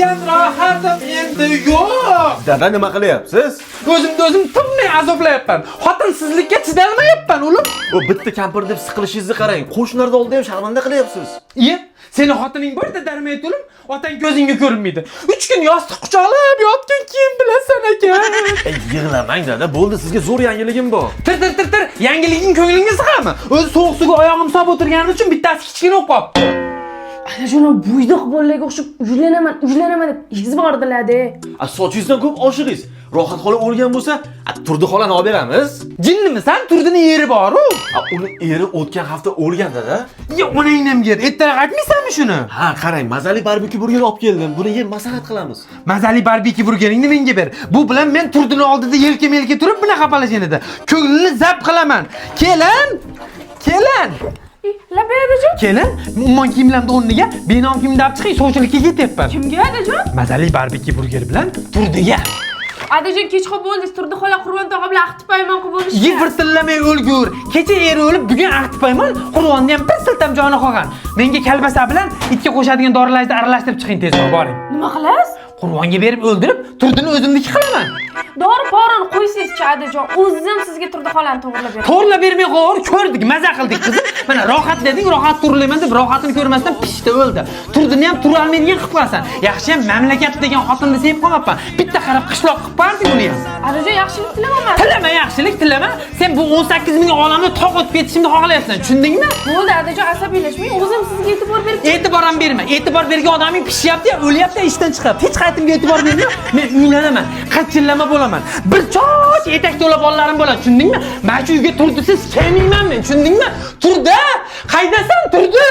degan rohatim endi yo'q. Dada nima qilyapsiz? O'zimni tinmay azoblayapman. Xotinsizlikka chidolmayapman, o'lim. O bitta kampir deb siqilishingizni qarang. Qo'shnilarda oldida ham sharmanda qilyapsiz. Iye, seni xotining borda darmaydi, o'lim. Otang ko'zingga ko'rinmaydi. 3 kun yostiq quchoqlab yotgan keyin bilasan ekan. Yig'lamang dada, bo'ldi, sizga zo'r yangiligim bor. Tir. Yangiliging ko'nglingga sig'ami? O'zi sovuq suvga oyog'im solib o'tirganim uchun bittasi kichkina o'qib qolibdi. Ana shuna buydoq bolalarga o'xshab uylanaman deb izbordilar-da. Sochingizdan ko'p oshiringiz. Rohat xola o'lgan bo'lsa, Turdi xolani olib beramiz. Jinnimisan? Turdini yeri bor-ku. Uni eri o'tgan hafta o'lgan dada. Ya onangam yer. Ertaroq aytmaysanmi shuni? Ha, qarang, mazali barbekü burger olib keldim. Buni yeb maslahat qilamiz. Mazali barbekü burgeringni menga ber. Bu bilan men Turdini oldida yelka-melka turib bunaqa qilishgan edi. Ko'nglini zabt qilaman. Kelin. Labay adajon. Kelin, umuman kiyimlarni o'rniga benom kiyimda olib chiqing, sovchilikka ketyapman. Kimga adajon? Mazali barbekü burger bilan Turdiga. Adajon kechqurun bo'ldi, Turdi xola Qur'on tog'a bilan aqti paymon qilib bo'lishdi. Yig'irtillamay o'lgur. Kecha eri o'lib, bugun aqti paymon, Qur'onni ham bir siltam joni qolgan. Menga kalbasa bilan itga qo'shadigan dorilarni aralashtirib chiqing tezroq, boring. Nima qilasiz? Qur'onga berib o'ldirib, Turdini o'zimniki qilaman. Dori-porini qo'ysiz-chi adajon. O'zim sizga Turdi xolani to'g'rilab beraman. To'g'rilab bermay qo'yar, ko'rdik, maza qildik qizim. Mana rohat deding, rohat turilayman deb rohatini ko'rmasdan pishdi o'ldi. Turdini ham tura olmaydigan qilib qo'yasan. Yaxshi ham mamlakat degan xotinni sevib qolmabman. Bitta qarab qishloq qilib qo'yardik uni ham. Adajon yaxshilik tilamayman. Tilama. Sen bu 18 ming olamni toq o'tib ketishimni xohlayapsan, tushundingmi? Bo'ldi adajon, asabiylashmang. O'zim sizga e'tibor berib. E'tibor ham berma. E'tibor bergan odaming pishyapti-ya, o'lyapti, ishdan chiqib. Hech qaytimga e'tibor berma. Men uylanaman, qachillama bo'laman. Bir choch etak to'la bolalarim bo'ladi, tushundingmi? Mana shu uyga Turdisiz kelmayman men, tushundingmi? Turdi! Qaydasan, Turdi?